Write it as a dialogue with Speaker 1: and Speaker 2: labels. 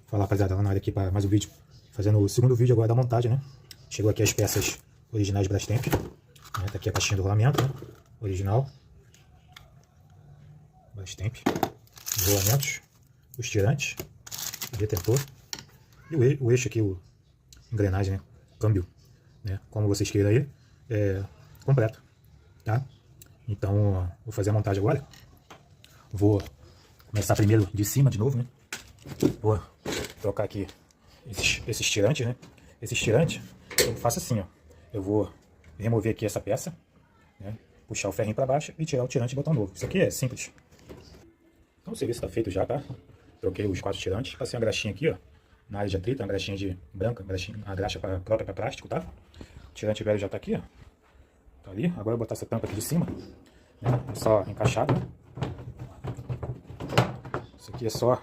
Speaker 1: Fala, rapaziada, lá na área aqui para mais um vídeo. Fazendo o segundo vídeo agora da montagem, né? Chegou aqui as peças originais Brastemp. Né? Tá aqui a caixinha do rolamento, né? Original. Brastemp. Os rolamentos, os tirantes, o detentor. E o eixo aqui, o engrenagem, né? Câmbio, né? Como vocês queiram aí, completo, tá? Então, vou fazer a montagem agora. Vou começar primeiro de cima de novo, né? Vou trocar aqui esses tirantes, né? Esses tirantes, eu faço assim, ó. Eu vou remover aqui essa peça, né? Puxar o ferrinho para baixo e tirar o tirante e botar um novo. Isso aqui é simples. Então o serviço está feito já, tá? Troquei os 4 tirantes, passei uma graxinha aqui, ó. Na área de atrito, uma graxinha de branca, uma graxa própria para plástico, tá? O tirante velho já tá aqui, ó. Tá ali. Agora eu vou botar essa tampa aqui de cima, né? É só encaixar, né? Isso aqui é só